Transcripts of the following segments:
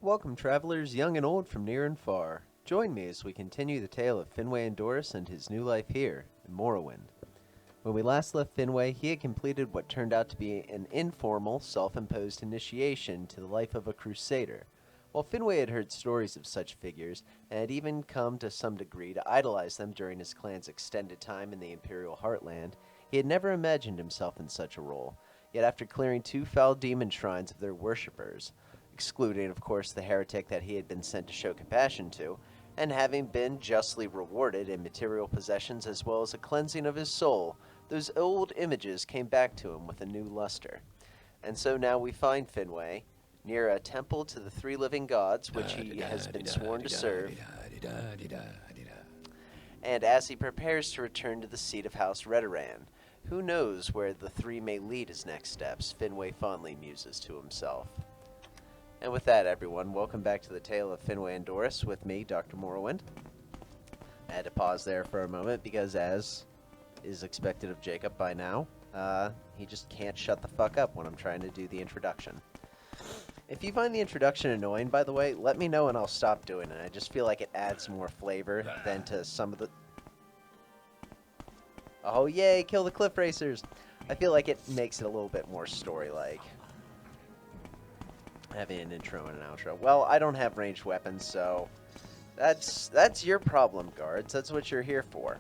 Welcome, travelers, young and old, from near and far. Join me as we continue the tale of Finwe and Doris and his new life here, in Morrowind. When we last left Finwe, he had completed what turned out to be an informal, self-imposed initiation to the life of a crusader. While Finwe had heard stories of such figures, and had even come to some degree to idolize them during his clan's extended time in the Imperial Heartland, he had never imagined himself in such a role. Yet after clearing 2 foul demon shrines of their worshippers, excluding, of course, the heretic that he had been sent to show compassion to, and having been justly rewarded in material possessions as well as a cleansing of his soul, those old images came back to him with a new luster. And so now we find Finwe near a temple to the 3 living gods, which he has been sworn to serve. And as he prepares to return to the Seat of House Redoran, who knows where the 3 may lead his next steps, Finwe fondly muses to himself. And with that, everyone, welcome back to the tale of Finwe and Doris with me, Dr. Morrowind. I had to pause there for a moment because, as is expected of Jacob by now, he just can't shut the fuck up when I'm trying to do the introduction. If you find the introduction annoying, by the way, let me know and I'll stop doing it. I just feel like it adds more flavor than to some of the... Oh, yay, kill the cliff racers! I feel like it makes it a little bit more story-like. Having an intro and an outro. Well, I don't have ranged weapons, so that's your problem, guards. That's what you're here for.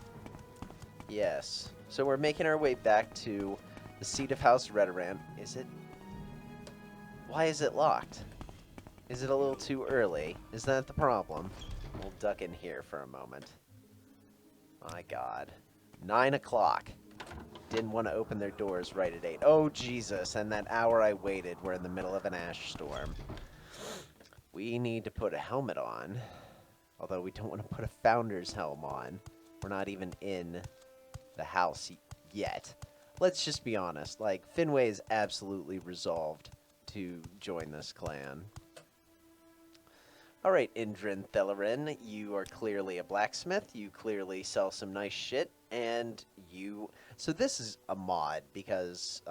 Yes. So we're making our way back to the Seat of House Redoran. Is it... Why is it locked? Is it a little too early? Is that the problem? We'll duck in here for a moment. My God. 9 o'clock. Didn't want to open their doors right at 8. Oh, Jesus. And that hour I waited, we're in the middle of an ash storm. We need to put a helmet on. Although we don't want to put a founder's helm on. We're not even in the house yet. Let's just be honest. Like, Finwe is absolutely resolved to join this clan. Alright, Indrin Thelerin, you are clearly a blacksmith. You clearly sell some nice shit. And you... So this is a mod, because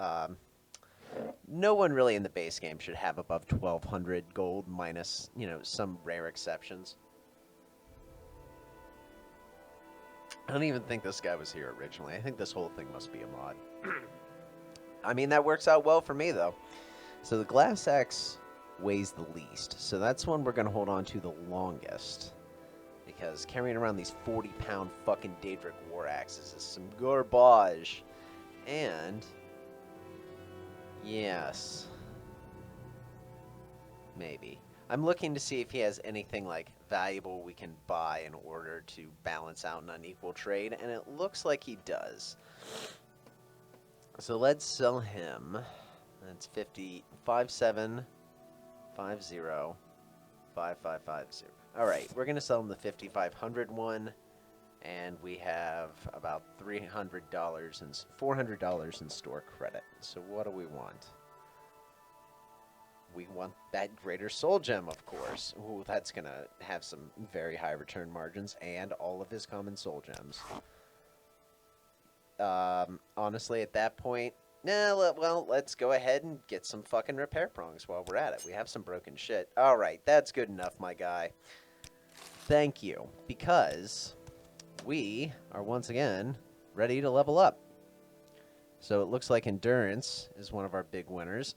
no one really in the base game should have above 1,200 gold, minus, you know, some rare exceptions. I don't even think this guy was here originally. I think this whole thing must be a mod. I mean, that works out well for me, though. So the glass axe weighs the least, so that's one we're going to hold on to the longest. Because carrying around these 40-pound fucking Daedric war axes is some garbage. And... yes. Maybe. I'm looking to see if he has anything, like, valuable we can buy in order to balance out an unequal trade, and it looks like he does. So let's sell him. That's 5750 5550. Alright, we're going to sell him the 5500 one, and we have about $300 and $400 in store credit. So what do we want? We want that greater soul gem, of course. Ooh, that's going to have some very high return margins, and all of his common soul gems. Honestly, at that point, well, let's go ahead and get some fucking repair prongs while we're at it. We have some broken shit. Alright, that's good enough, my guy. Thank you, because we are once again ready to level up. So it looks like endurance is one of our big winners.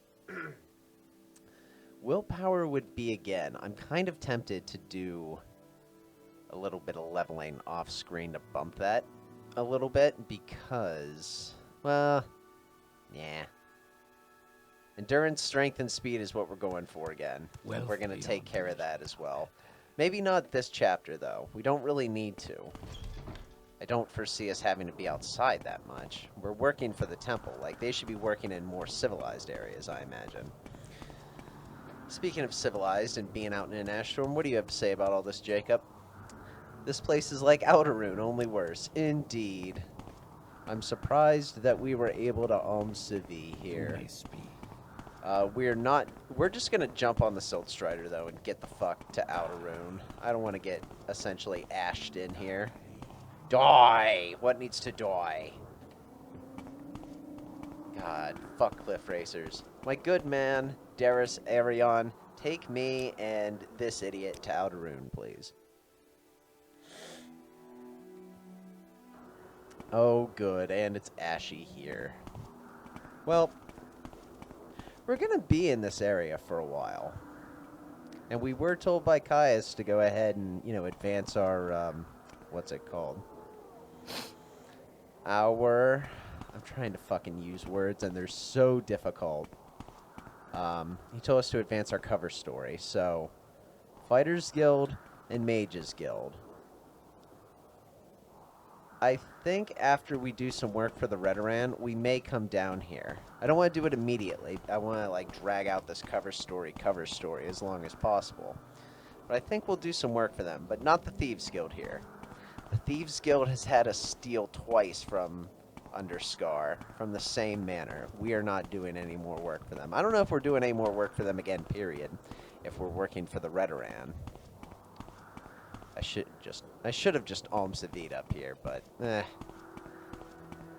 Willpower would be again. I'm kind of tempted to do a little bit of leveling off screen to bump that a little bit because, well, yeah. Endurance, strength, and speed is what we're going for again. Well, we're going to take care of that as well. Maybe not this chapter, though. We don't really need to. I don't foresee us having to be outside that much. We're working for the temple. Like, they should be working in more civilized areas, I imagine. Speaking of civilized and being out in an ash storm, what do you have to say about all this, Jacob? This place is like Outerune, only worse. Indeed. I'm surprised that we were able to Almsivi here. We're just gonna jump on the Silt Strider, though, and get the fuck to Outerrune. I don't want to get, essentially, ashed in here. Die! What needs to die? God, fuck cliff racers. My good man, Darius Arion, take me and this idiot to Outerrune, please. Oh, good, and it's ashy here. Well, we're gonna be in this area for a while. And we were told by Caius to go ahead and, advance our, what's it called? I'm trying to fucking use words, and they're so difficult. He told us to advance our cover story, so Fighters Guild and Mages Guild. I think after we do some work for the Redoran, we may come down here. I don't want to do it immediately. I want to, drag out this cover story as long as possible. But I think we'll do some work for them, but not the Thieves Guild here. The Thieves Guild has had us steal twice from Underscar, from the same manor. We are not doing any more work for them. I don't know if we're doing any more work for them again, period, if we're working for the Redoran. I should have just almsaved up here, but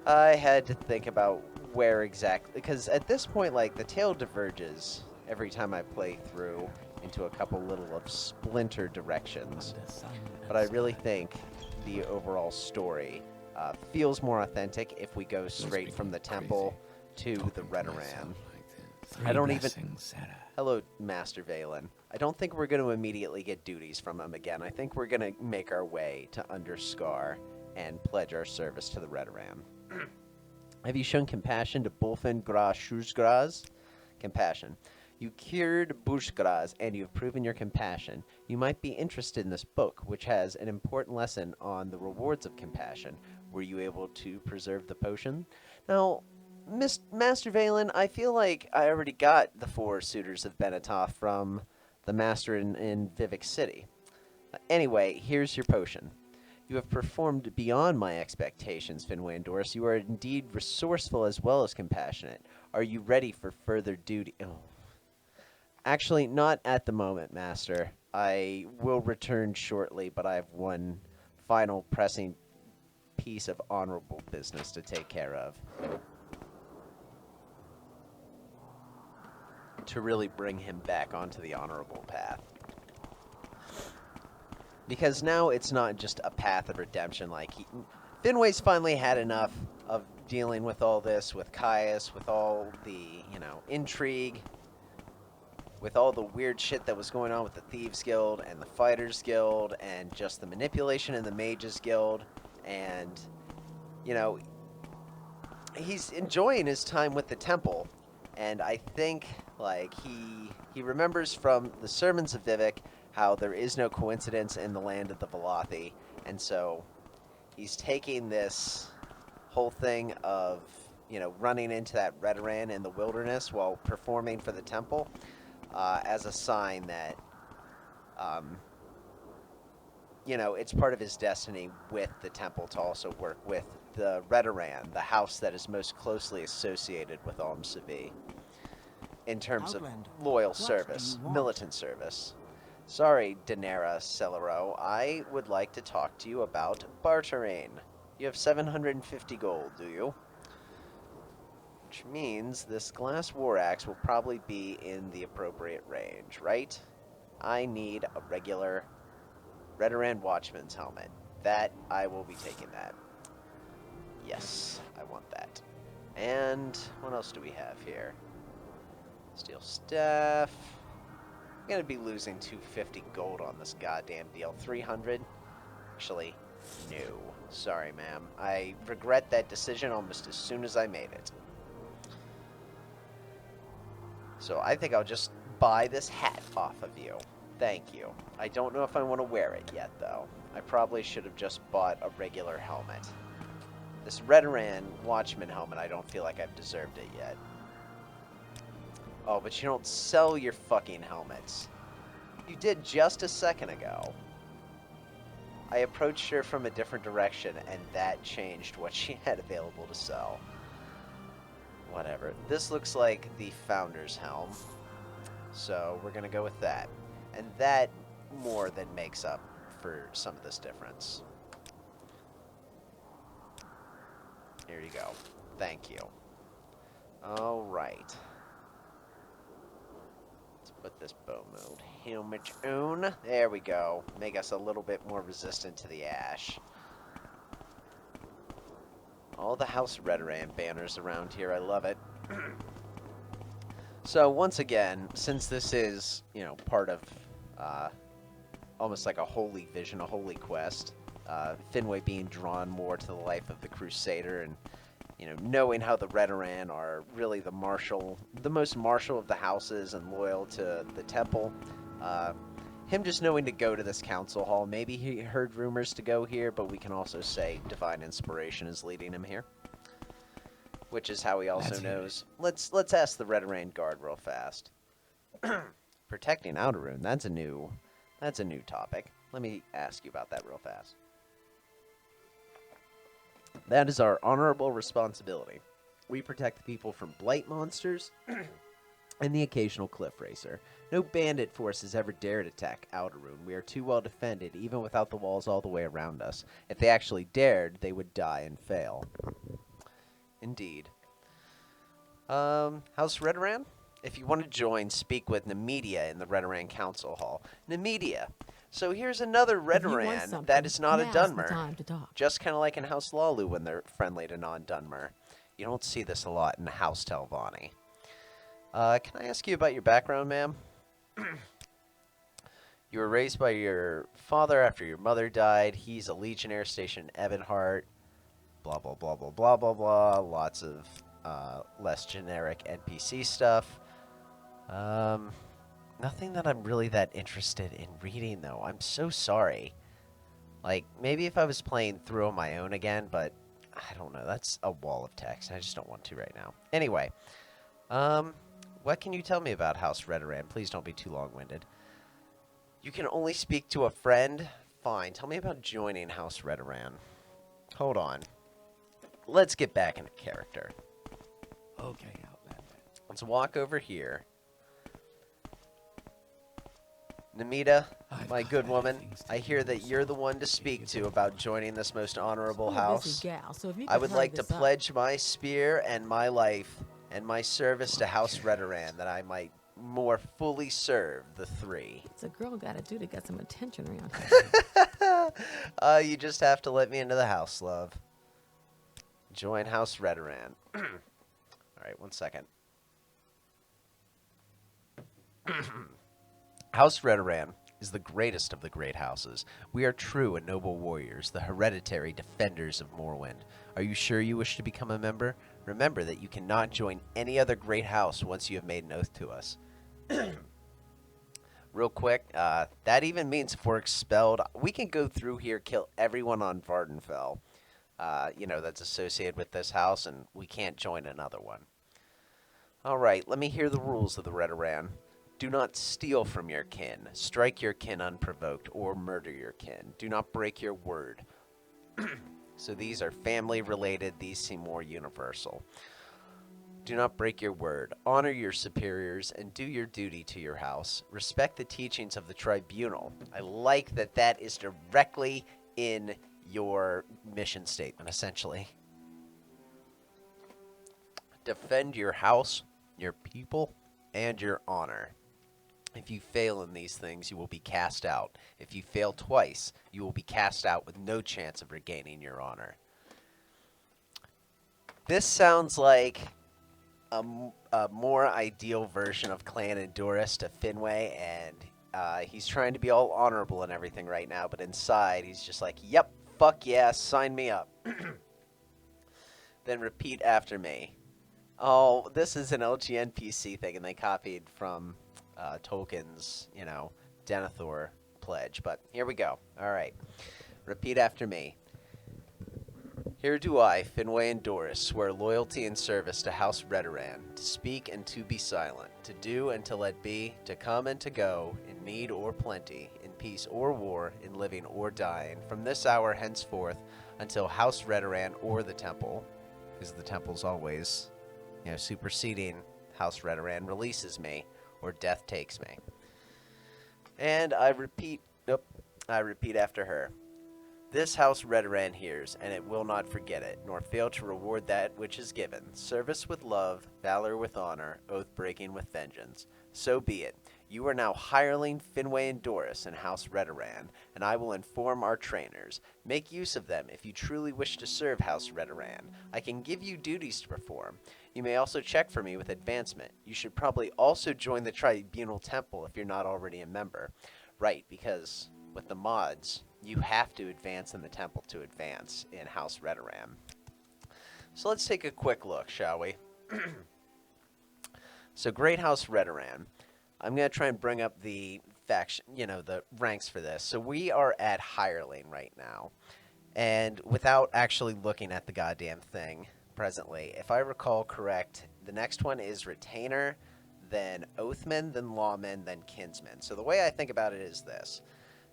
I had to think about where exactly, because at this point, the tale diverges every time I play through into a couple little of splinter directions. But I really think the overall story feels more authentic if we go straight from the temple to the Redoran. I don't even... Hello, Master Valen. I don't think we're going to immediately get duties from him again. I think we're going to make our way to Underscar and pledge our service to the Redoran. Have you shown compassion to Bulfin Gra Shuzgraz? Compassion. You cured Bushgraz, and you have proven your compassion. You might be interested in this book, which has an important lesson on the rewards of compassion. Were you able to preserve the potion? Now, Master Valen, I feel like I already got the 4 suitors of Benetoff from the master in Vivek City. Anyway, here's your potion. You have performed beyond my expectations, Finwe and Doris. You are indeed resourceful as well as compassionate. Are you ready for further duty? Oh. Actually, not at the moment, Master. I will return shortly, but I have one final pressing piece of honorable business to take care of. To really bring him back onto the honorable path. Because now it's not just a path of redemption. Finway's finally had enough of dealing with all this, with Caius, with all the, intrigue, with all the weird shit that was going on with the Thieves Guild and the Fighters Guild and just the manipulation in the Mages Guild. And, he's enjoying his time with the temple. And I think, he remembers from the sermons of Vivek how there is no coincidence in the land of the Velothi. And so he's taking this whole thing of, running into that Redoran in the wilderness while performing for the temple as a sign that, it's part of his destiny with the temple to also work with the Redoran, the house that is most closely associated with Almsavi in terms of loyal service, militant service. Sorry, Daenerys Celero, I would like to talk to you about bartering. You have 750 gold, do you? Which means this glass war axe will probably be in the appropriate range, right? I need a regular Redoran Watchman's helmet. That, I will be taking that. Yes, I want that. And what else do we have here? Steel staff. I'm going to be losing 250 gold on this goddamn deal. 300? Actually, no. Sorry, ma'am. I regret that decision almost as soon as I made it. So I think I'll just buy this hat off of you. Thank you. I don't know if I want to wear it yet, though. I probably should have just bought a regular helmet. This Redoran Watchman helmet, I don't feel like I've deserved it yet. Oh, but you don't sell your fucking helmets. You did just a second ago. I approached her from a different direction, and that changed what she had available to sell. Whatever. This looks like the Founder's Helm. So we're going to go with that. And that more than makes up for some of this difference. Here you go. Thank you. All right. Let's put this bow mode. Helmet on. There we go. Make us a little bit more resistant to the ash. All the House Redoran banners around here. I love it. So once again, since this is, part of almost like a holy vision, a holy quest, Finwe being drawn more to the life of the crusader and, knowing how the Redoran are really the most martial of the houses and loyal to the temple, him just knowing to go to this council hall, maybe he heard rumors to go here, but we can also say divine inspiration is leading him here. Which is how he also knows. Let's ask the Redoran guard real fast. Protecting Outerrune, that's a new topic. Let me ask you about that real fast. That is our honorable responsibility. We protect people from blight monsters and the occasional cliff racer. No bandit forces ever dared attack Outerrune. We are too well defended, even without the walls all the way around us. If they actually dared, they would die and fail. Indeed. House Redoran? If you want to join, speak with Nemedia in the Redoran Council Hall. Nemedia. So here's another Redoran that is not a Dunmer. Just kind of like in House Lalu when they're friendly to non-Dunmer. You don't see this a lot in House Telvanni. Can I ask you about your background, ma'am? You were raised by your father after your mother died. He's a legionnaire stationed in Ebonheart. Blah, blah, blah, blah, blah, blah, blah. Lots of less generic NPC stuff. Nothing that I'm really that interested in reading, though. I'm so sorry. Like, maybe if I was playing through on my own again, but I don't know. That's a wall of text. I just don't want to right now. Anyway, what can you tell me about House Redoran? Please don't be too long-winded. You can only speak to a friend? Fine. Tell me about joining House Redoran. Hold on. Let's get back into character. Okay, Outlander. Let's walk over here. Namita, my good woman, I hear that you're the one to speak to about joining this most honorable house. I would like to pledge my spear and my life and my service to House Redoran that I might more fully serve the three. What's a girl got to do to get some attention around here? You just have to let me into the house, love. Join House Redoran. All right, 1 second. House Redoran is the greatest of the great houses. We are true and noble warriors, the hereditary defenders of Morrowind. Are you sure you wish to become a member? Remember that you cannot join any other great house once you have made an oath to us. Real quick, that even means if we're expelled, we can go through here, kill everyone on Vardenfell, that's associated with this house, and we can't join another one. All right, let me hear the rules of the Redoran. Do not steal from your kin, strike your kin unprovoked, or murder your kin. Do not break your word. So these are family-related. These seem more universal. Do not break your word. Honor your superiors and do your duty to your house. Respect the teachings of the tribunal. I like that that is directly in your mission statement, essentially. Defend your house, your people, and your honor. If you fail in these things, you will be cast out. If you fail twice, you will be cast out with no chance of regaining your honor. This sounds like a more ideal version of Clan Endurus to Finwe, and he's trying to be all honorable and everything right now, but inside he's just like, yep, fuck yeah, sign me up. Then repeat after me. Oh, this is an LGNPC thing, and they copied from Tolkien's, Denethor pledge. But here we go. All right. Repeat after me. Here do I, Finwe Endurus, swear loyalty and service to House Redoran, to speak and to be silent, to do and to let be, to come and to go, in need or plenty, in peace or war, in living or dying, from this hour henceforth until House Redoran or the temple, because the temple's always superseding House Redoran releases me, or death takes me. And I repeat after her. This House Redoran hears, and it will not forget it, nor fail to reward that which is given. Service with love, valor with honor, oath-breaking with vengeance. So be it. You are now hireling Finwe and Doris in House Redoran, and I will inform our trainers. Make use of them if you truly wish to serve House Redoran. I can give you duties to perform. You may also check for me with advancement. You should probably also join the Tribunal Temple if you're not already a member. Right, because with the mods, you have to advance in the temple to advance in House Redoran. So let's take a quick look, shall we? So Great House Redoran. I'm going to try and bring up the faction, the ranks for this. So we are at hireling right now. And without actually looking at the goddamn thing presently, if I recall correct, the next one is retainer, then oathman, then lawman, then kinsman. So the way I think about it is this.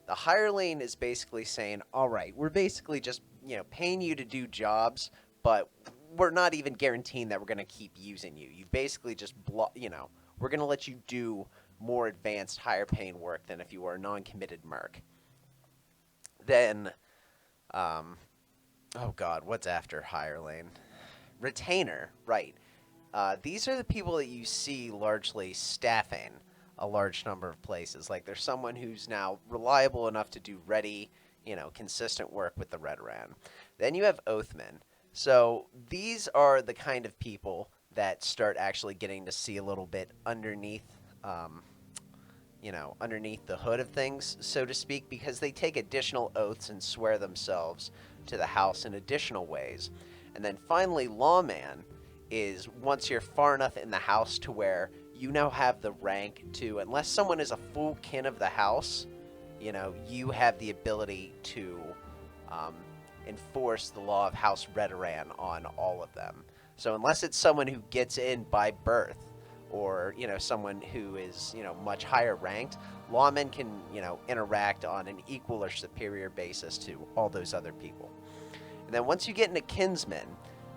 The hireling is basically saying, all right, we're basically just, paying you to do jobs, but we're not even guaranteeing that we're going to keep using you. You basically just, we're going to let you do more advanced, higher paying work than if you were a non-committed merc. Then, what's after hireling? Retainer, right. These are the people that you see largely staffing a large number of places. Like there's someone who's now reliable enough to do ready, consistent work with the Redoran. Then you have Oathmen. So these are the kind of people that start actually getting to see a little bit underneath, underneath the hood of things, so to speak, because they take additional oaths and swear themselves to the house in additional ways. And then finally, Lawman is once you're far enough in the house to where you now have the rank to, unless someone is a full kin of the house, you have the ability to enforce the law of House Redoran on all of them. So unless it's someone who gets in by birth, or, someone who is, much higher ranked, lawmen can, interact on an equal or superior basis to all those other people. And then once you get into kinsmen,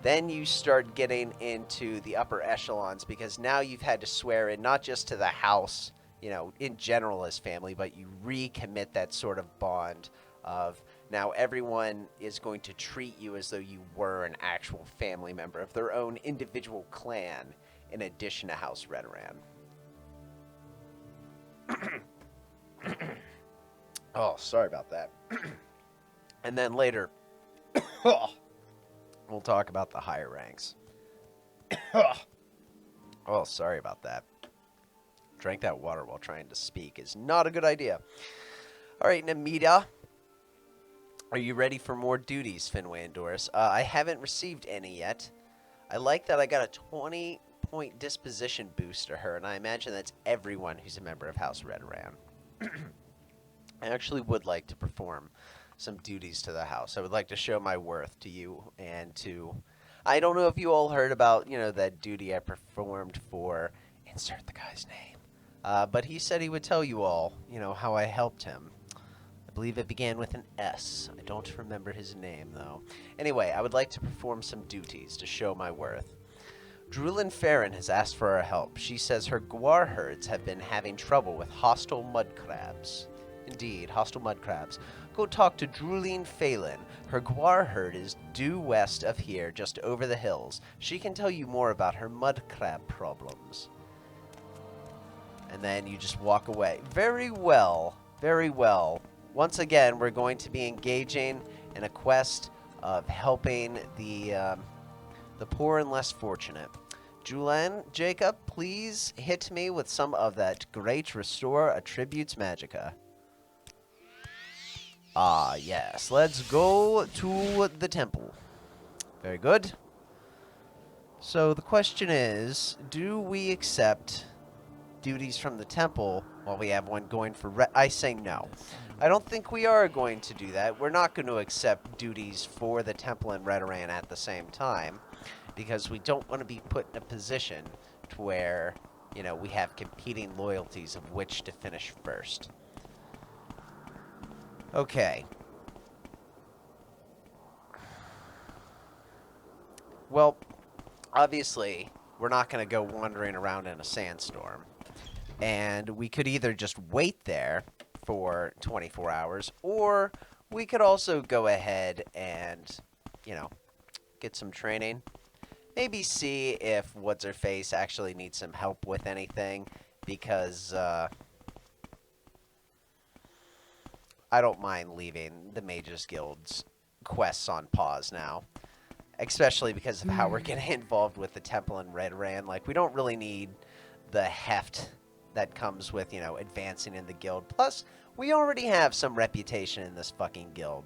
then you start getting into the upper echelons, because now you've had to swear in not just to the house, in general as family, but you recommit that sort of bond of now everyone is going to treat you as though you were an actual family member of their own individual clan in addition to House Redoran. Oh, sorry about that. And then later, we'll talk about the higher ranks. Oh, sorry about that. Drank that water while trying to speak is not a good idea. All right, Namida, are you ready for more duties, Finwe and Doris? I haven't received any yet. I like that I got a 20-point disposition boost to her, and I imagine that's everyone who's a member of House Redoran. I actually would like to perform some duties to the house. I would like to show my worth to you and to... I don't know if you all heard about, that duty I performed for... Insert the guy's name. But he said he would tell you all, how I helped him. I believe it began with an S. I don't remember his name, though. Anyway, I would like to perform some duties to show my worth. Drulin Farron has asked for our help. She says her guar herds have been having trouble with hostile mud crabs. Indeed, hostile mud crabs. Go talk to Drulin Phelan. Her guar herd is due west of here, just over the hills. She can tell you more about her mud crab problems. And then you just walk away. Very well. Very well. Once again, we're going to be engaging in a quest of helping the poor and less fortunate. Julian, Jacob, please hit me with some of that great Restore Attributes Magica. Ah, yes. Let's go to the temple. Very good. So the question is, do we accept duties from the temple while we have one going for... I say no. I don't think we are going to do that. We're not going to accept duties for the temple and Redoran at the same time, because we don't want to be put in a position to where, we have competing loyalties of which to finish first. Okay. Well, obviously, we're not going to go wandering around in a sandstorm. And we could either just wait there for 24 hours, or we could also go ahead and, you know, get some training. Maybe see if What's-Her-Face actually needs some help with anything, because I don't mind leaving the Mages Guild's quests on pause now. Especially because of how we're getting involved with the Temple in Redoran. Like, we don't really need the heft that comes with, you know, advancing in the guild. Plus, we already have some reputation in this fucking guild.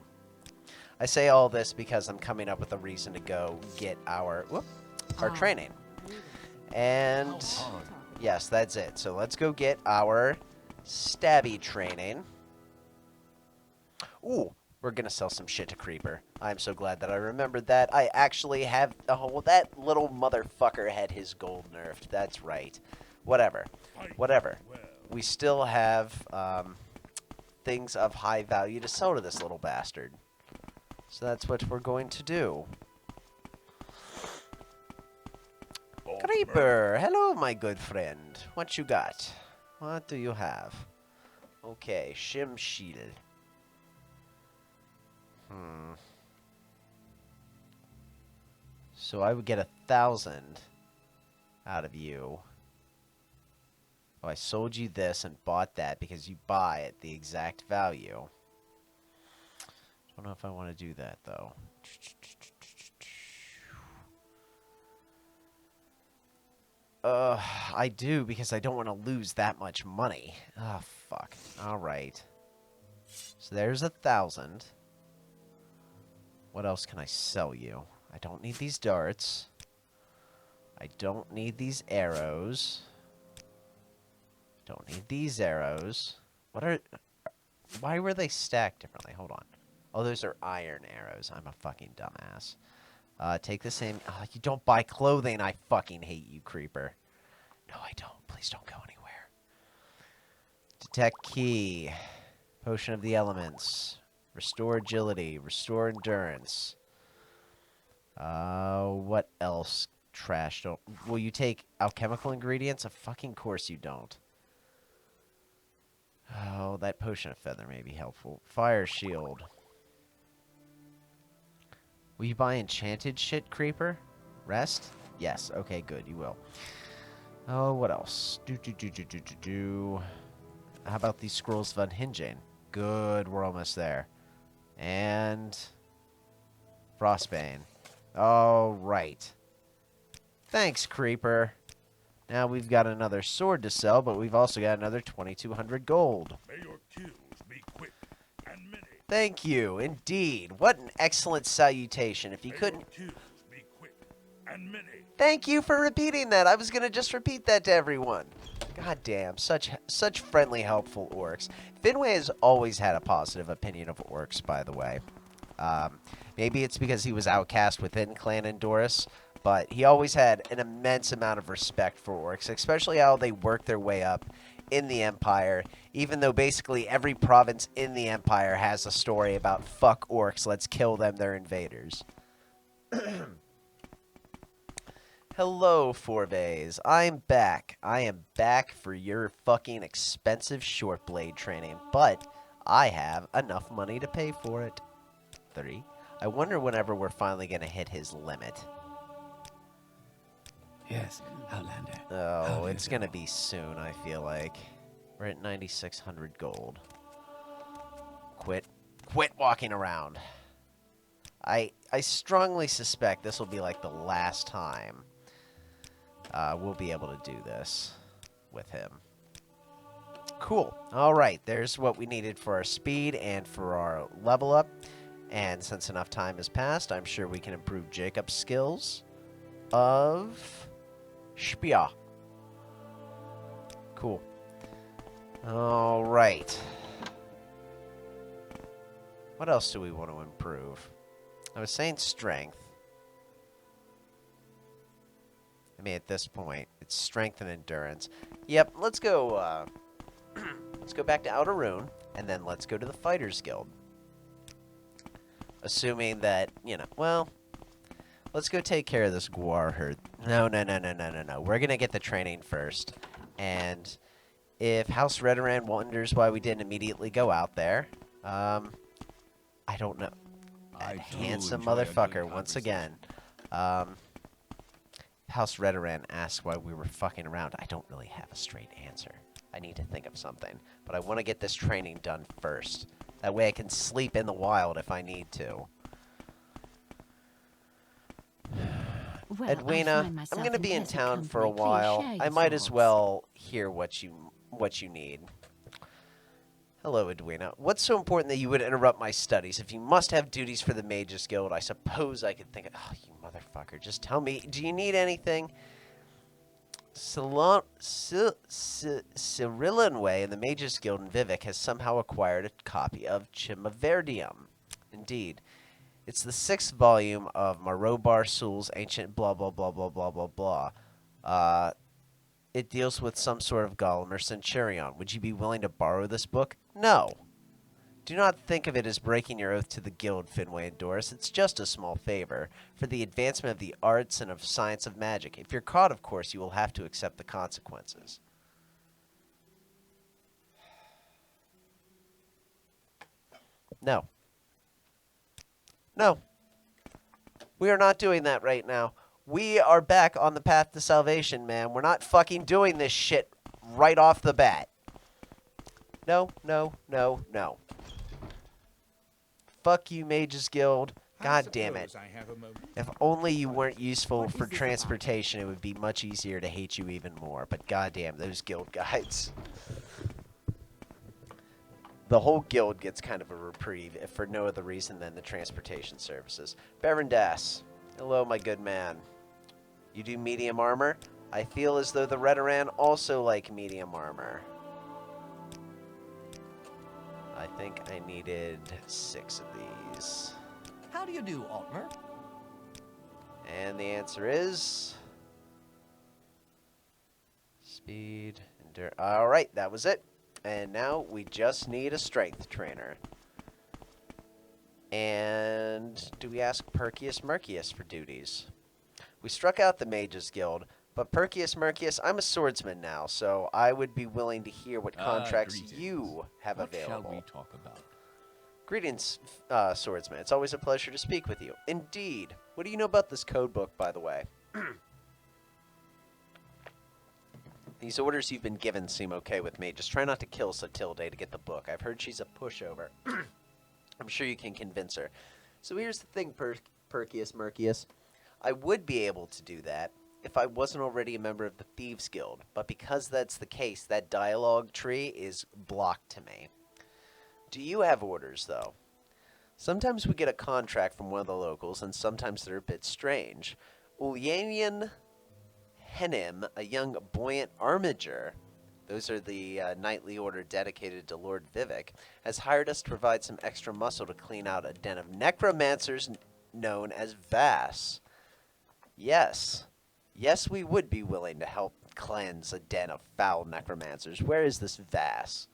I say all this because I'm coming up with a reason to go get our training. And yes, that's it. So let's go get our stabby training. Ooh, we're going to sell some shit to Creeper. I'm so glad that I remembered that. I actually have... Oh, that little motherfucker had his gold nerfed. That's right. Whatever. We still have things of high value to sell to this little bastard. So that's what we're going to do. Creeper! Hello, my good friend. What you got? What do you have? Okay, Shim Shield. So I would get 1,000 out of you. Oh, I sold you this and bought that because you buy at the exact value. Don't know if I want to do that, though. I do because I don't want to lose that much money. Oh, fuck. All right. So there's 1,000. What else can I sell you? I don't need these darts. I don't need these arrows. Don't need these arrows. Why were they stacked differently? Hold on. Oh, those are iron arrows. I'm a fucking dumbass. Take the same... Oh, you don't buy clothing. I fucking hate you, Creeper. No, I don't. Please don't go anywhere. Detect key. Potion of the elements. Restore agility. Restore endurance. What else? Trash. Will you take alchemical ingredients? Of fucking course you don't. Oh, that potion of feather may be helpful. Fire shield. Will you buy enchanted shit, Creeper? Rest? Yes. Okay, good. You will. Oh, what else? How about these scrolls of unhinging? Good. We're almost there. And... Frostbane. All right. Thanks, Creeper. Now we've got another sword to sell, but we've also got another 2,200 gold. May your kills be quick and many. Thank you, indeed. What an excellent salutation. If you couldn't... May your kills be quick and many. Thank you for repeating that. I was going to just repeat that to everyone. God damn, such friendly, helpful orcs. Finwe has always had a positive opinion of orcs, by the way. Maybe it's because he was outcast within Clan Endorus, but he always had an immense amount of respect for orcs, especially how they work their way up in the Empire, even though basically every province in the Empire has a story about fuck orcs, let's kill them, they're invaders. Hello, Forvays. I'm back. I am back for your fucking expensive short blade training, but I have enough money to pay for it. 3. I wonder whenever we're finally going to hit his limit. Yes, Outlander. Oh, it's going to be soon, I feel like. We're at 9,600 gold. Quit walking around. I strongly suspect this will be like the last time we'll be able to do this with him. Cool. All right, there's what we needed for our speed and for our level up. And since enough time has passed, I'm sure we can improve Jacob's skills of Spear. Cool. All right. What else do we want to improve? I was saying strength. I mean, at this point, it's strength and endurance. Yep, let's go, let's go back to Outer Rune, and then let's go to the Fighters Guild. Assuming that, you know, well, Let's go take care of this guar herd. No. We're gonna get the training first. And if House Redoran wonders why we didn't immediately go out there, I don't know. I That do handsome enjoy a good motherfucker, once conversation. again. House Redoran asks why we were fucking around. I don't really have a straight answer. I need to think of something. But I want to get this training done first. That way I can sleep in the wild if I need to. Well, Edwina, I find I'm myself going to be in pleasant town for a company. Please while. share I your might as thoughts. well hear what you need. Hello, Edwina. What's so important that you would interrupt my studies? If you must have duties for the Mages Guild, I suppose I could think of... Oh, you motherfucker. Just tell me, do you need anything? Cyrillanway in the Mages Guild in Vivek has somehow acquired a copy of Chimaverdium. Indeed. It's the 6th volume of Marobar Sul's ancient blah blah blah blah blah blah blah. It deals with some sort of golem or centurion. Would you be willing to borrow this book? No. Do not think of it as breaking your oath to the guild, Finwe and Doris. It's just a small favor for the advancement of the arts and of science of magic. If you're caught, of course, you will have to accept the consequences. No. No. We are not doing that right now. We are back on the path to salvation, man. We're not fucking doing this shit right off the bat. No. Fuck you, Mages Guild. God damn it. If only you weren't useful for transportation, it would be much easier to hate you even more. But goddamn, those guild guides. The whole guild gets kind of a reprieve, if for no other reason than the transportation services. Baron Das. Hello, my good man. You do medium armor? I feel as though the Redoran also like medium armor. I think I needed 6 of these. How do you do, Altmer? And the answer is... Speed, endurance. Alright, that was it. And now we just need a strength trainer. And do we ask Perkius Mercius for duties? We struck out the Mages Guild, but Perkius Mercius, I'm a swordsman now, so I would be willing to hear what contracts greetings. you have What available. shall we talk about? Greetings, swordsman. It's always a pleasure to speak with you. Indeed. What do you know about this code book, by the way? These orders you've been given seem okay with me. Just try not to kill Satilde to get the book. I've heard she's a pushover. I'm sure you can convince her. So here's the thing, Perkius Mercius. I would be able to do that if I wasn't already a member of the Thieves Guild. But because that's the case, that dialogue tree is blocked to me. Do you have orders, though? Sometimes we get a contract from one of the locals, and sometimes they're a bit strange. Ulyanian Henim, a young buoyant armiger, those are the knightly order dedicated to Lord Vivek, has hired us to provide some extra muscle to clean out a den of necromancers known as Vass. Yes. Yes, we would be willing to help cleanse a den of foul necromancers. Where is this Vass?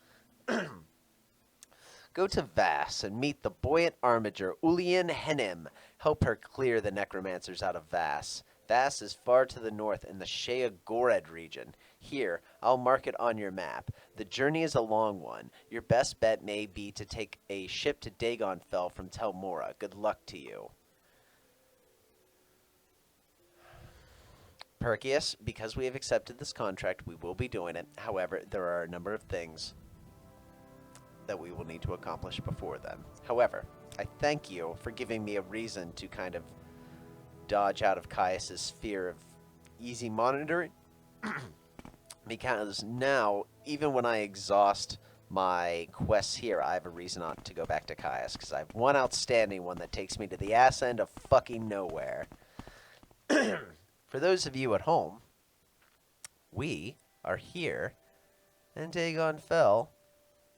Go to Vass and meet the buoyant armiger Ulian Henim. Help her clear the necromancers out of Vass. Vass is far to the north in the Shea Gored region. Here, I'll mark it on your map. The journey is a long one. Your best bet may be to take a ship to Dagonfell from Tel Mora. Good luck to you. Perkius, because we have accepted this contract, we will be doing it. However, there are a number of things that we will need to accomplish before then. However, I thank you for giving me a reason to kind of dodge out of Caius's sphere of easy monitoring. Because now, even when I exhaust my quests here, I have a reason not to go back to Caius, because I have one outstanding one that takes me to the ass end of fucking nowhere. For those of you at home, we are here, and Dagonfell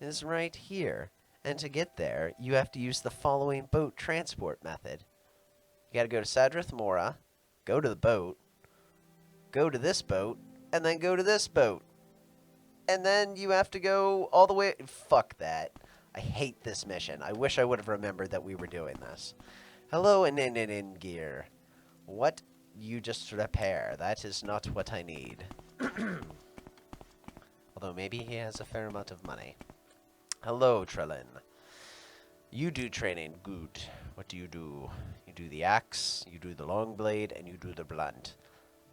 is right here. And to get there, you have to use the following boat transport method. You gotta go to Sadrith Mora, go to the boat, go to this boat, and then go to this boat. And then you have to go all the way... Fuck that. I hate this mission. I wish I would have remembered that we were doing this. Hello, Iningir. What you just repair? That is not what I need. Although maybe he has a fair amount of money. Hello, Trellin. You do training. Good. What do? You do the axe, you do the long blade, and you do the blunt.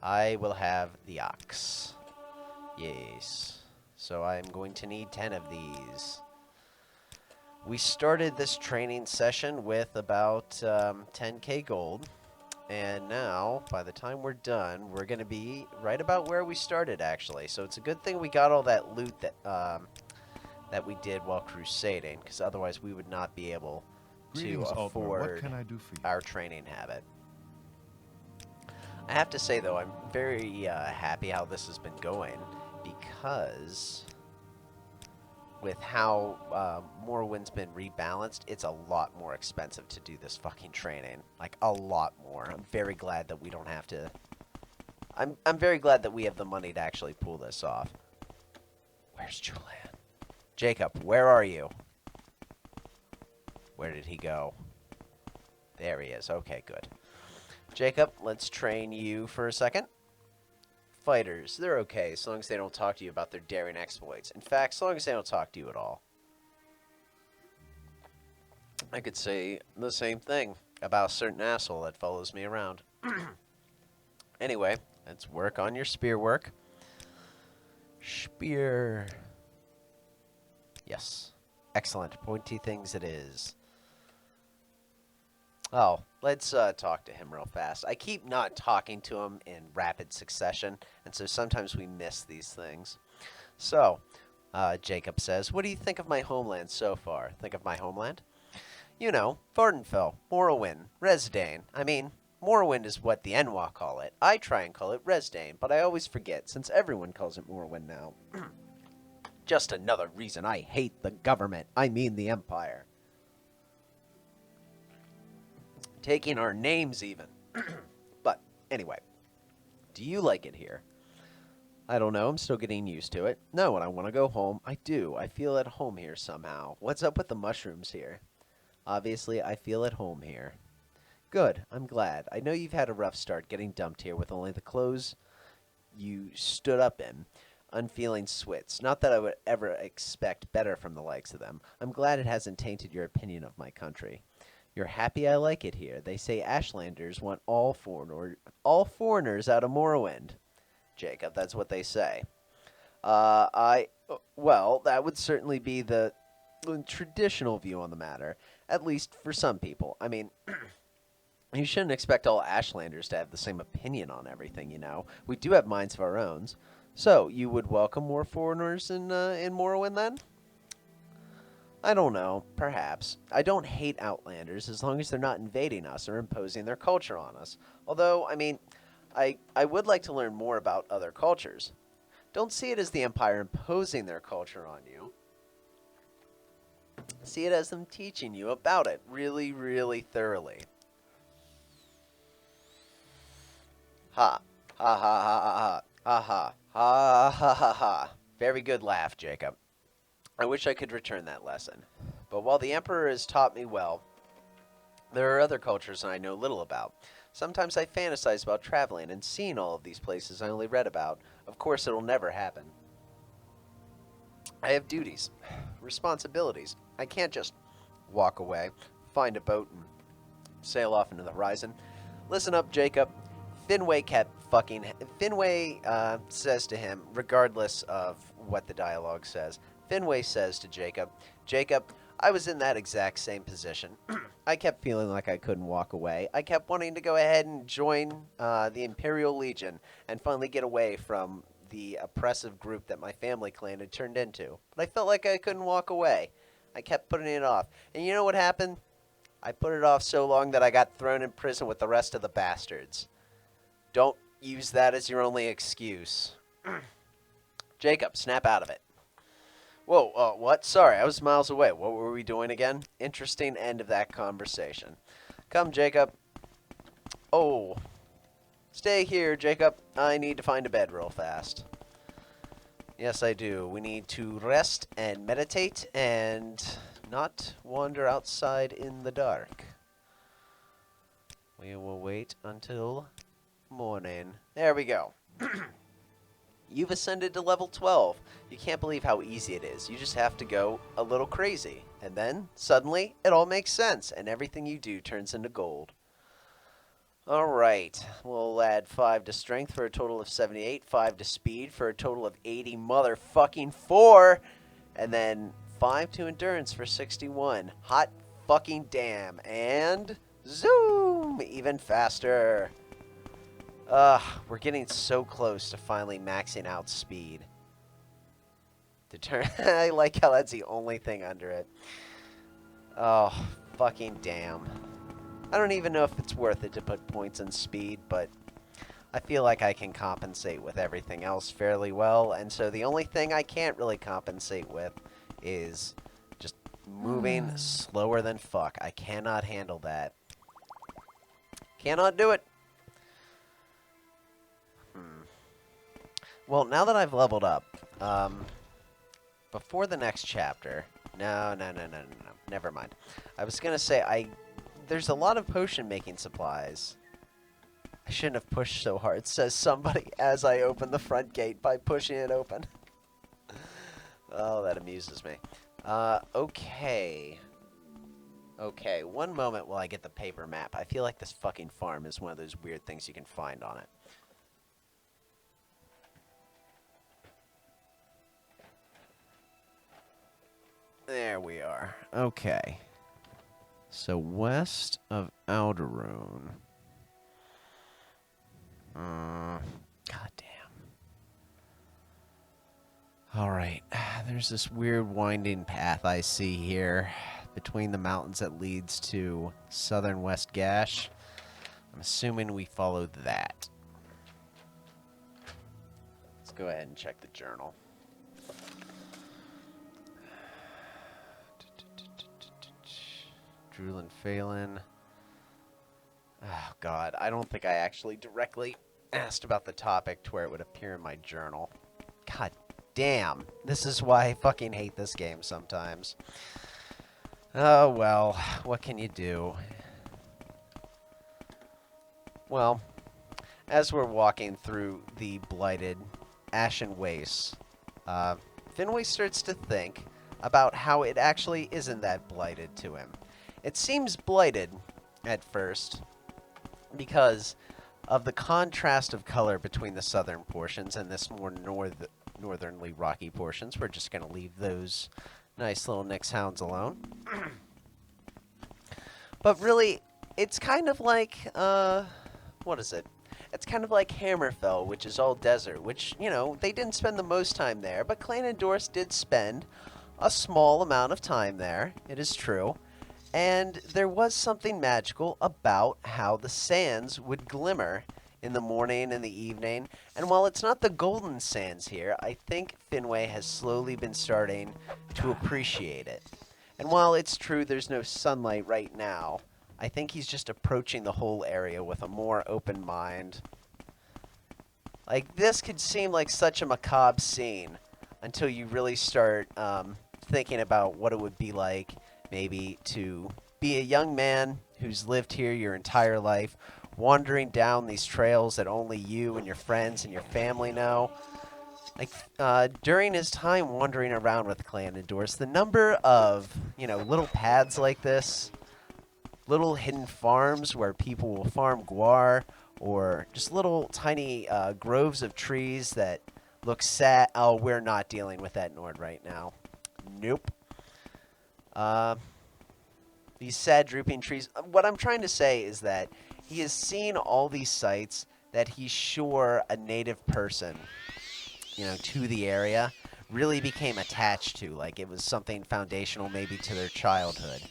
I will have the axe. Yes. So I'm going to need 10 of these. We started this training session with about 10k gold. And now, by the time we're done, we're going to be right about where we started, actually. So it's a good thing we got all that loot that we did while crusading, because otherwise we would not be able to Greetings, Altmer. afford What can I do for you? our training habit. I have to say, though, I'm very happy how this has been going, because with how Morrowind's been rebalanced, it's a lot more expensive to do this fucking training. Like, a lot more. I'm very glad that we don't have to... I'm very glad that we have the money to actually pull this off. Where's Julian? Jacob, where are you? Where did he go? There he is. Okay, good. Jacob, let's train you for a second. Fighters, they're okay as long as they don't talk to you about their daring exploits. In fact, as long as they don't talk to you at all. I could say the same thing about a certain asshole that follows me around. Anyway, let's work on your spear work. Spear. Yes. Excellent. Pointy things it is. Oh, let's talk to him real fast. I keep not talking to him in rapid succession, and so sometimes we miss these things. So, Jacob says, what do you think of my homeland so far? Think of my homeland? You know, Vardenfell, Morrowind, Resdane. I mean, Morrowind is what the Enwa call it. I try and call it Resdane, but I always forget, since everyone calls it Morrowind now. Just another reason I hate the government. I mean the Empire. Taking our names, even. But, anyway. Do you like it here? I don't know. I'm still getting used to it. No, when I want to go home, I do. I feel at home here somehow. What's up with the mushrooms here? Obviously, I feel at home here. Good. I'm glad. I know you've had a rough start getting dumped here with only the clothes you stood up in. Unfeeling swits. Not that I would ever expect better from the likes of them. I'm glad it hasn't tainted your opinion of my country. You're happy I like it here. They say Ashlanders want all foreigners out of Morrowind. Jacob, that's what they say. Well, that would certainly be the traditional view on the matter, at least for some people. I mean, you shouldn't expect all Ashlanders to have the same opinion on everything, you know. We do have minds of our own. So, you would welcome more foreigners in Morrowind, then? I don't know. Perhaps. I don't hate Outlanders as long as they're not invading us or imposing their culture on us. Although, I mean, I would like to learn more about other cultures. Don't see it as the Empire imposing their culture on you. See it as them teaching you about it really, really thoroughly. Ha. Ha ha ha ha ha. Ha ha. Ha ha ha ha. Very good laugh, Jacob. I wish I could return that lesson. But while the Emperor has taught me well, there are other cultures I know little about. Sometimes I fantasize about traveling and seeing all of these places I only read about. Of course, it'll never happen. I have duties, responsibilities. I can't just walk away, find a boat, and sail off into the horizon. Listen up, Jacob. Finwe says to him, regardless of what the dialogue says, Finwe says to Jacob, Jacob, I was in that exact same position. I kept feeling like I couldn't walk away. I kept wanting to go ahead and join the Imperial Legion and finally get away from the oppressive group that my family clan had turned into. But I felt like I couldn't walk away. I kept putting it off. And you know what happened? I put it off so long that I got thrown in prison with the rest of the bastards. Don't use that as your only excuse. Jacob, snap out of it. Whoa, what? Sorry, I was miles away. What were we doing again? Interesting end of that conversation. Come, Jacob. Oh. Stay here, Jacob. I need to find a bed real fast. Yes, I do. We need to rest and meditate and not wander outside in the dark. We will wait until morning. There we go. You've ascended to level 12. You can't believe how easy it is. You just have to go a little crazy. And then, suddenly, it all makes sense, and everything you do turns into gold. Alright, we'll add 5 to strength for a total of 78, 5 to speed for a total of 80 motherfucking 4, and then 5 to endurance for 61. Hot fucking damn. And zoom! Even faster. We're getting so close to finally maxing out speed. I like how that's the only thing under it. Oh, fucking damn. I don't even know if it's worth it to put points in speed, but I feel like I can compensate with everything else fairly well, and so the only thing I can't really compensate with is just moving slower than fuck. I cannot handle that. Cannot do it. Well, now that I've leveled up, before the next chapter... No. Never mind. I was going to say, there's a lot of potion-making supplies. I shouldn't have pushed so hard, says somebody as I open the front gate by pushing it open. Oh, that amuses me. Okay. Okay, one moment while I get the paper map. I feel like this fucking farm is one of those weird things you can find on it. There we are. Okay. So west of Alderone. God damn. Alright. There's this weird winding path I see here between the mountains that leads to southern West Gash. I'm assuming we followed that. Let's go ahead and check the journal. Drulin Phelan. Oh, God. I don't think I actually directly asked about the topic to where it would appear in my journal. God damn. This is why I fucking hate this game sometimes. Oh, well. What can you do? Well, as we're walking through the blighted ashen wastes, Finwe starts to think about how it actually isn't that blighted to him. It seems blighted at first because of the contrast of color between the southern portions and this more northernly rocky portions. We're just going to leave those nice little Nyx hounds alone. But really, it's kind of like, what is it? It's kind of like Hammerfell, which is all desert, which, you know, they didn't spend the most time there, but Clan and Doris did spend a small amount of time there, it is true. And there was something magical about how the sands would glimmer in the morning and the evening. And while it's not the golden sands here, I think Finwe has slowly been starting to appreciate it. And while it's true there's no sunlight right now, I think he's just approaching the whole area with a more open mind. Like, this could seem like such a macabre scene until you really start thinking about what it would be like maybe to be a young man who's lived here your entire life, wandering down these trails that only you and your friends and your family know. Like, during his time wandering around with Clan and Doris, the number of, you know, little paths like this, little hidden farms where people will farm guar, or just little tiny groves of trees that look sad. Oh, we're not dealing with that Nord right now. Nope. These sad drooping trees. What I'm trying to say is that he has seen all these sites that he's sure a native person, you know, to the area really became attached to. Like, it was something foundational maybe to their childhood.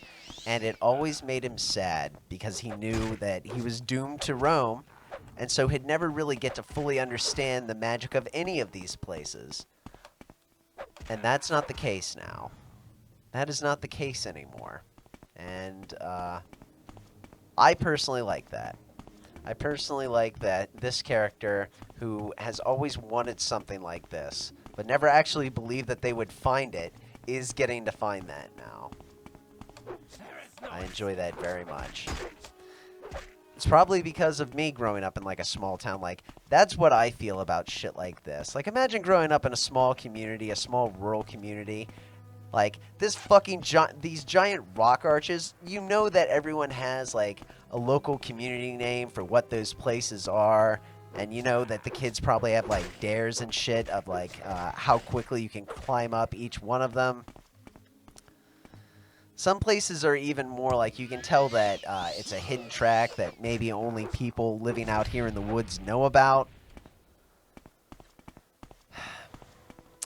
And it always made him sad because he knew that he was doomed to roam, and so he'd never really get to fully understand the magic of any of these places. And that's not the case now. That is not the case anymore. And I personally like that. I personally like that this character, who has always wanted something like this, but never actually believed that they would find it, is getting to find that now. I enjoy that very much. It's probably because of me growing up in, like, a small town. Like, that's what I feel about shit like this. Like, imagine growing up in a small community, a small rural community. Like, this fucking these giant rock arches, you know that everyone has, like, a local community name for what those places are. And you know that the kids probably have, like, dares and shit of, like, how quickly you can climb up each one of them. Some places are even more like you can tell that it's a hidden track that maybe only people living out here in the woods know about.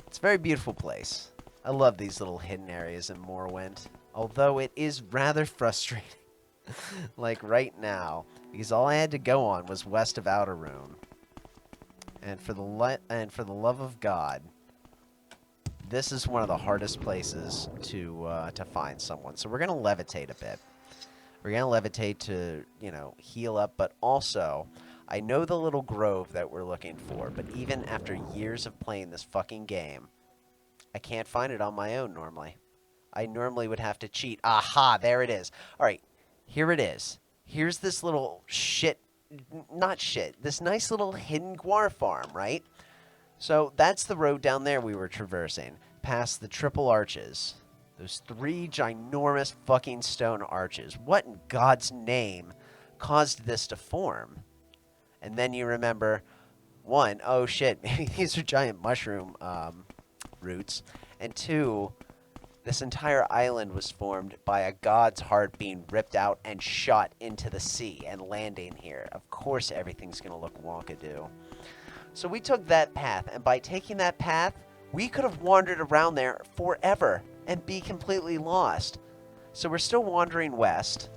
It's a very beautiful place. I love these little hidden areas in Morrowind, although it is rather frustrating. Like right now, because all I had to go on was west of Outerrune. And for the love of God, this is one of the hardest places to find someone. So we're going to levitate a bit. We're going to levitate to, you know, heal up. But also, I know the little grove that we're looking for. But even after years of playing this fucking game, I can't find it on my own normally. I normally would have to cheat. Aha, there it is. All right, here it is. Here's this little this nice little hidden guar farm, right? So that's the road down there we were traversing, past the triple arches. Those 3 ginormous fucking stone arches. What in God's name caused this to form? And then you remember, 1, oh shit, maybe these are giant mushroom roots. And 2, this entire island was formed by a god's heart being ripped out and shot into the sea and landing here. Of course everything's going to look wonkadoo. So we took that path, and by taking that path, we could have wandered around there forever and be completely lost. So we're still wandering west,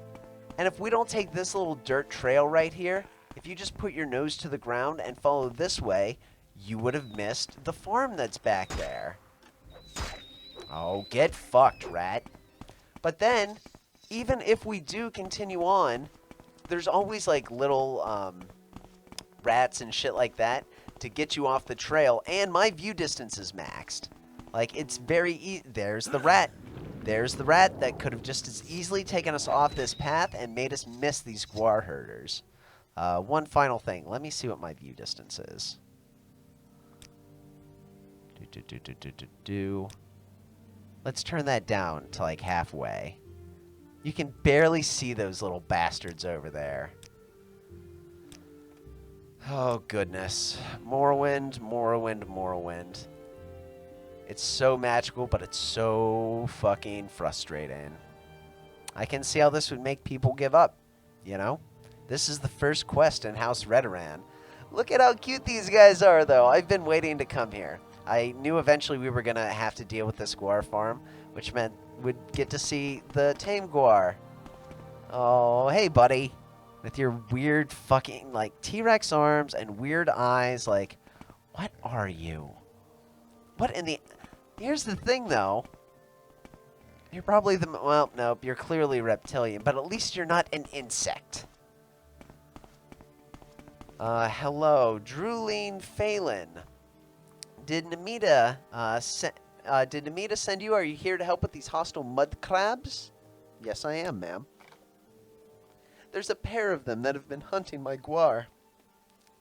and if we don't take this little dirt trail right here, if you just put your nose to the ground and follow this way, you would have missed the farm that's back there. Oh, get fucked, rat. But then, even if we do continue on, there's always like little rats and shit like that to get you off the trail, and my view distance is maxed. Like, it's very easy. There's the rat. There's the rat that could have just as easily taken us off this path and made us miss these guar herders. One final thing. Let me see what my view distance is. Let's turn that down to like halfway. You can barely see those little bastards over there. Oh, goodness. Morrowind, Morrowind, Morrowind. It's so magical, but it's so fucking frustrating. I can see how this would make people give up, you know? This is the first quest in House Redoran. Look at how cute these guys are, though. I've been waiting to come here. I knew eventually we were going to have to deal with this guar farm, which meant we'd get to see the tame guar. Oh, hey, buddy. With your weird fucking, like, T-Rex arms and weird eyes. Like, what are you? What in the... Here's the thing, though. You're probably the... Well, nope, you're clearly reptilian, but at least you're not an insect. Hello. Druline Phelan. Did Namita send you? Are you here to help with these hostile mud crabs? Yes, I am, ma'am. There's a pair of them that have been hunting my guar.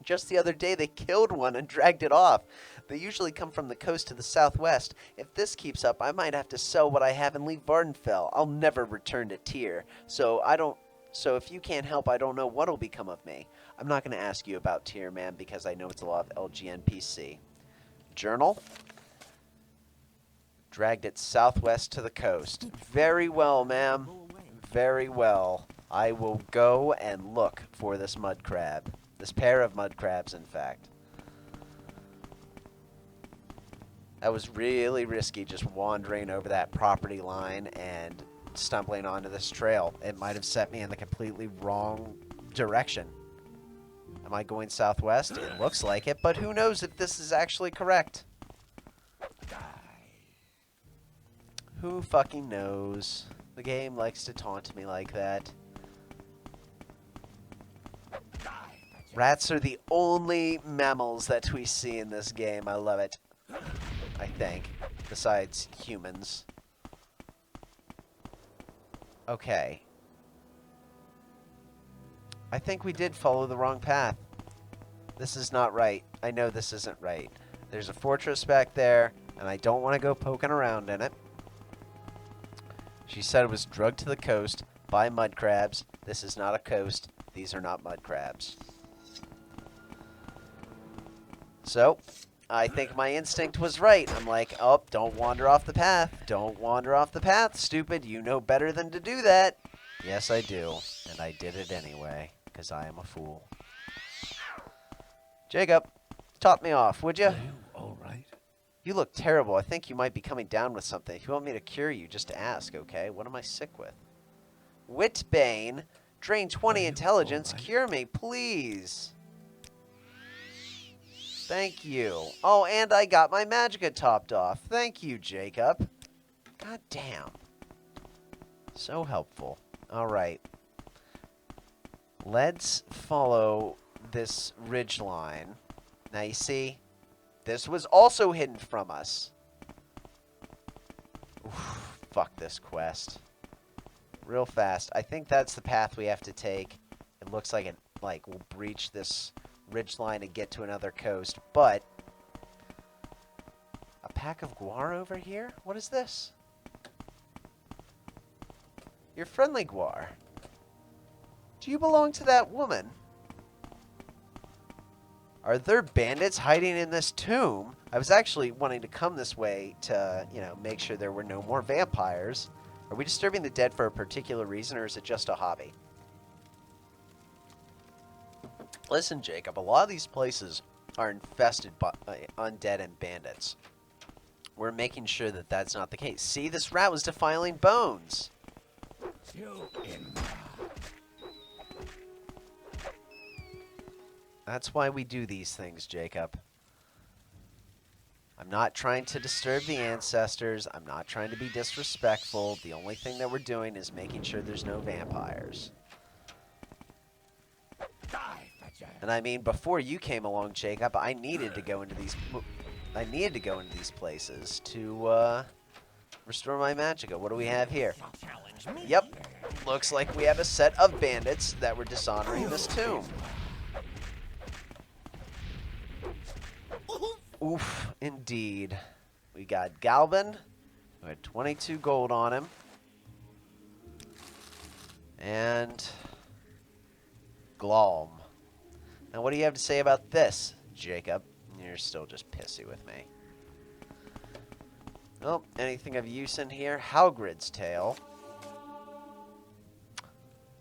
Just the other day, they killed one and dragged it off. They usually come from the coast to the southwest. If this keeps up, I might have to sell what I have and leave Vardenfell. I'll never return to Tyr. So if you can't help, I don't know what'll become of me. I'm not going to ask you about Tyr, ma'am, because I know it's a lot of LGNPC. Journal. Dragged it southwest to the coast. Very well, ma'am. Very well. I will go and look for this mud crab. This pair of mud crabs, in fact. That was really risky, just wandering over that property line and stumbling onto this trail. It might have set me in the completely wrong direction. Am I going southwest? It looks like it, but who knows if this is actually correct? Who fucking knows? The game likes to taunt me like that. Rats are the only mammals that we see in this game. I love it. I think. Besides humans. Okay. I think we did follow the wrong path. This is not right. I know this isn't right. There's a fortress back there, and I don't want to go poking around in it. She said it was drugged to the coast by mud crabs. This is not a coast. These are not mud crabs. So, I think my instinct was right. I'm like, oh, don't wander off the path. Don't wander off the path, stupid. You know better than to do that. Yes, I do. And I did it anyway, because I am a fool. Jacob, top me off, would you? Are you all right? You look terrible. I think you might be coming down with something. If you want me to cure you, just ask, okay? What am I sick with? Witbane, drain 20 intelligence. alright? Cure me, please. Thank you. Oh, and I got my magicka topped off. Thank you, Jacob. God damn. So helpful. All right. Let's follow this ridge line. Now, you see, this was also hidden from us. Oof, fuck this quest. Real fast. I think that's the path we have to take. It looks like we'll breach this ridgeline and get to another coast, but a pack of guar over here? What is this? You're friendly guar. Do you belong to that woman? Are there bandits hiding in this tomb? I was actually wanting to come this way to, make sure there were no more vampires. Are we disturbing the dead for a particular reason, or is it just a hobby? Listen, Jacob, a lot of these places are infested by undead and bandits. We're making sure that that's not the case. See, this rat was defiling bones. That's why we do these things, Jacob. I'm not trying to disturb the ancestors. I'm not trying to be disrespectful. The only thing that we're doing is making sure there's no vampires. And I mean, before you came along, Jacob, I needed to go into these places to restore my magicka. What do we have here? Yep, looks like we have a set of bandits that were dishonoring this tomb. Oof, indeed. We got Galvin, who had 22 gold on him, and Glom. Now, what do you have to say about this, Jacob? You're still just pissy with me. Oh, anything of use in here? Halgrid's Tale.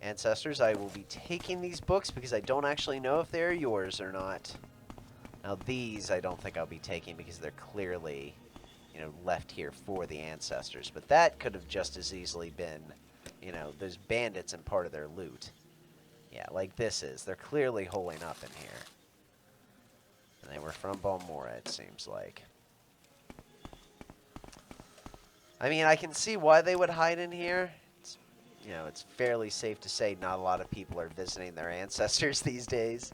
Ancestors, I will be taking these books because I don't actually know if they're yours or not. Now, these I don't think I'll be taking because they're clearly, left here for the ancestors. But that could have just as easily been, those bandits and part of their loot. Yeah, like this is. They're clearly holing up in here. And they were from Balmora, it seems like. I mean, I can see why they would hide in here. It's, it's fairly safe to say not a lot of people are visiting their ancestors these days.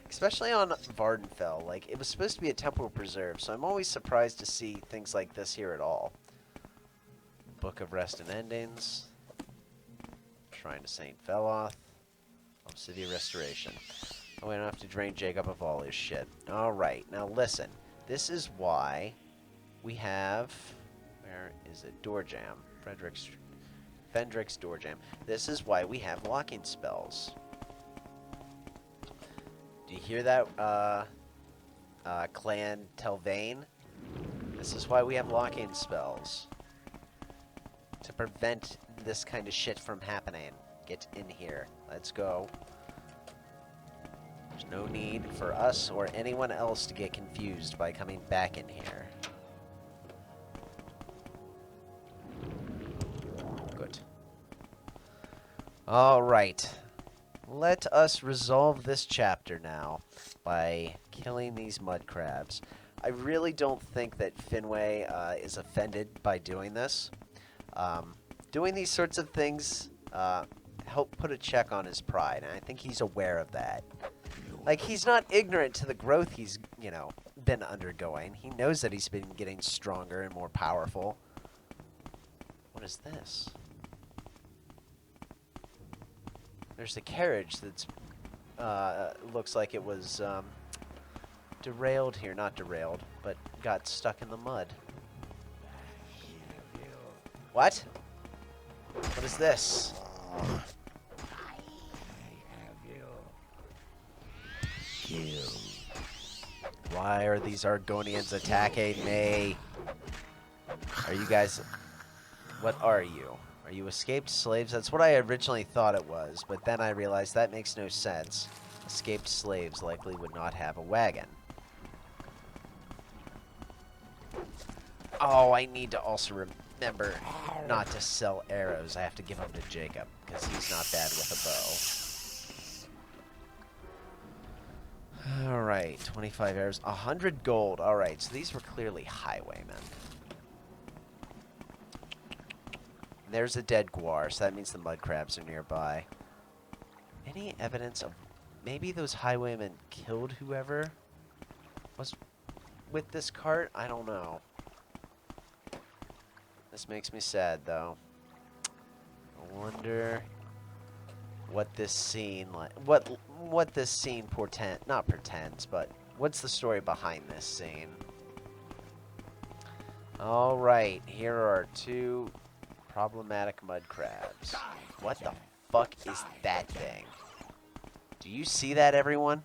Especially on Vardenfell. Like, it was supposed to be a temple preserve, so I'm always surprised to see things like this here at all. Book of Rest and Endings. Shrine to St. Veloth. City Restoration. Oh, we don't have to drain Jacob of all his shit. Alright, now listen. This is why we have... Where is it? Doorjam. Fendrick's Doorjam. This is why we have locking spells. Do you hear that, Clan Telvain? This is why we have locking spells. To prevent this kind of shit from happening. Get in here. Let's go. There's no need for us or anyone else to get confused by coming back in here. Good. Alright. Let us resolve this chapter now by killing these mud crabs. I really don't think that Finwe is offended by doing this. Doing these sorts of things help put a check on his pride, and I think he's aware of that. Like, he's not ignorant to the growth he's, been undergoing. He knows that he's been getting stronger and more powerful. What is this? There's a carriage that's looks like it was derailed here. Not derailed, but got stuck in the mud. What? What is this? Why are these Argonians attacking me? Are you guys... What are you? Are you escaped slaves? That's what I originally thought it was, but then I realized that makes no sense. Escaped slaves likely would not have a wagon. Oh, I need to also remember not to sell arrows. I have to give them to Jacob, because he's not bad with a bow. Alright, 25 arrows. 100 gold. Alright, so these were clearly highwaymen. There's a dead guar, so that means the mud crabs are nearby. Any evidence of maybe those highwaymen killed whoever was with this cart? I don't know. This makes me sad, though. I wonder what this scene what this scene not pretends, but what's the story behind this scene? All right, here are two problematic mud crabs. What the fuck is that thing? Do you see that, everyone?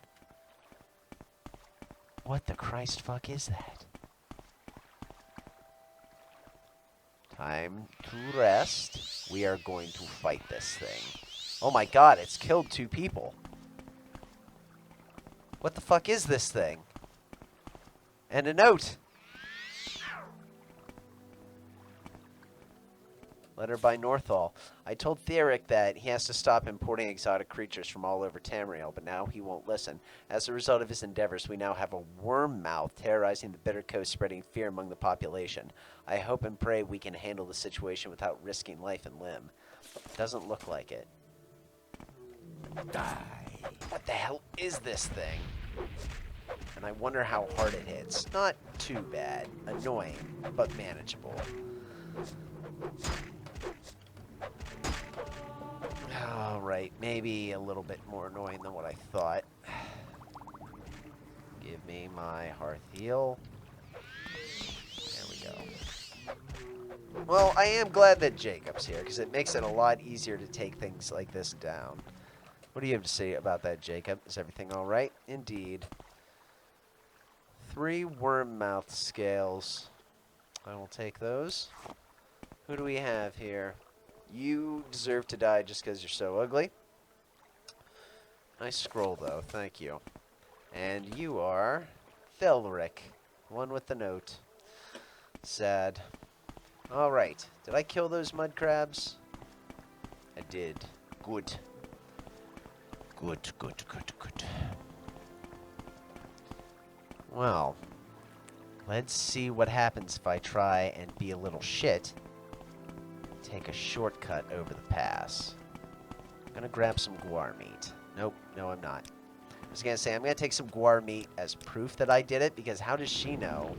What the Christ fuck is that? Time to rest. We are going to fight this thing. Oh my god, it's killed 2 people. What the fuck is this thing? And a note. Letter by Northall. I told Theoric that he has to stop importing exotic creatures from all over Tamriel, but now he won't listen. As a result of his endeavors, we now have a worm mouth terrorizing the Bitter Coast, spreading fear among the population. I hope and pray we can handle the situation without risking life and limb. Doesn't look like it. Die. What the hell is this thing? And I wonder how hard it hits. Not too bad. Annoying, but manageable. Alright, maybe a little bit more annoying than what I thought. Give me my hearth heal. There we go. Well, I am glad that Jacob's here, because it makes it a lot easier to take things like this down. What do you have to say about that, Jacob? Is everything alright? Indeed. 3 worm mouth scales. I will take those. Who do we have here? You deserve to die just because you're so ugly. Nice scroll, though. Thank you. And you are Thelric, one with the note. Sad. Alright. Did I kill those mud crabs? I did. Good. Good, good, good, good. Well, let's see what happens if I try and be a little shit. Take a shortcut over the pass. I'm gonna grab some guar meat. Nope, no I'm not. I was gonna say, I'm gonna take some guar meat as proof that I did it, because how does she know?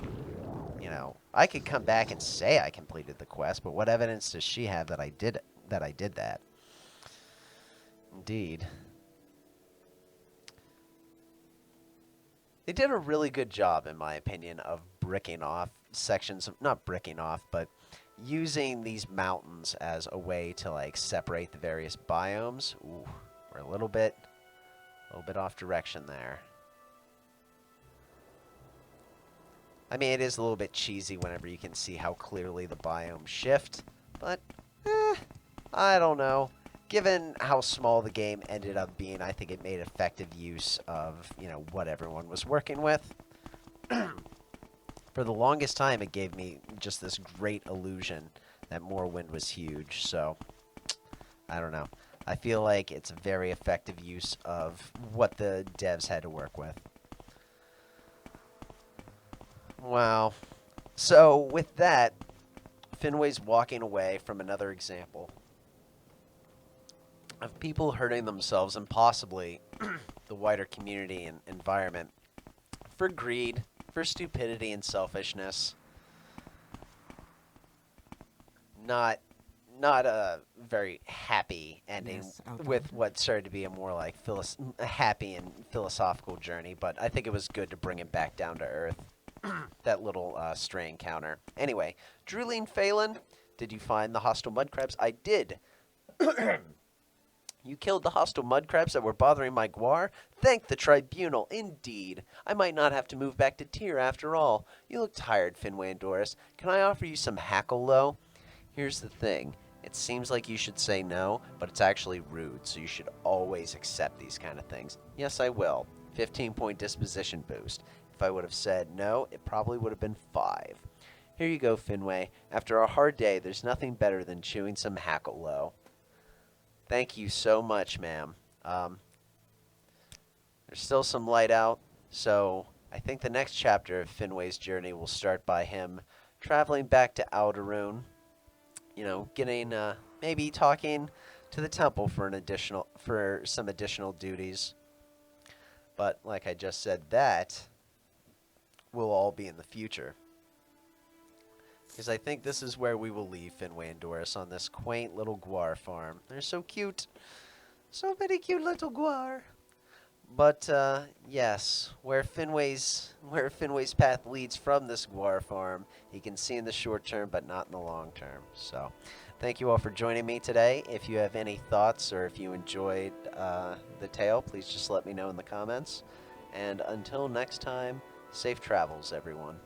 You know, I could come back and say I completed the quest, but what evidence does she have that I did that? Indeed. They did a really good job, in my opinion, of bricking off sections of, not bricking off, but using these mountains as a way to, like, separate the various biomes. Ooh, we're a little bit off direction there. I mean, it is a little bit cheesy whenever you can see how clearly the biomes shift, but, I don't know. Given how small the game ended up being, I think it made effective use of, you know, what everyone was working with. For the longest time, it gave me just this great illusion that Morrowind was huge, so I don't know. I feel like it's a very effective use of what the devs had to work with. Wow. So, with that, Finway's walking away from another example of people hurting themselves and possibly the wider community and environment for greed, for stupidity and selfishness. Not not a very happy ending Yes, okay. with what started to be a more like a happy and philosophical journey, but I think it was good to bring him back down to earth. That little stray encounter. Anyway, Druleen Phelan, did you find the hostile mud crabs? I did. You killed the hostile mud crabs that were bothering my guar? Thank the tribunal, indeed. I might not have to move back to Tyr after all. You look tired, Finwe and Doris. Can I offer you some hackle low? Here's the thing. It seems like you should say no, but it's actually rude, so you should always accept these kind of things. Yes, I will. 15-point disposition boost. If I would have said no, it probably would have been 5. Here you go, Finwe. After a hard day, there's nothing better than chewing some hackle low. Thank you so much, ma'am. There's still some light out, so I think the next chapter of Finway's journey will start by him traveling back to Alderaan. You know, getting maybe talking to the temple for some additional duties. But like I just said, that will all be in the future. Because I think this is where we will leave Finwe and Doris, on this quaint little guar farm. They're so cute. So many cute little guar. But, yes, where Finway's path leads from this guar farm, he can see in the short term, but not in the long term. So, thank you all for joining me today. If you have any thoughts or if you enjoyed the tale, please just let me know in the comments. And until next time, safe travels, everyone.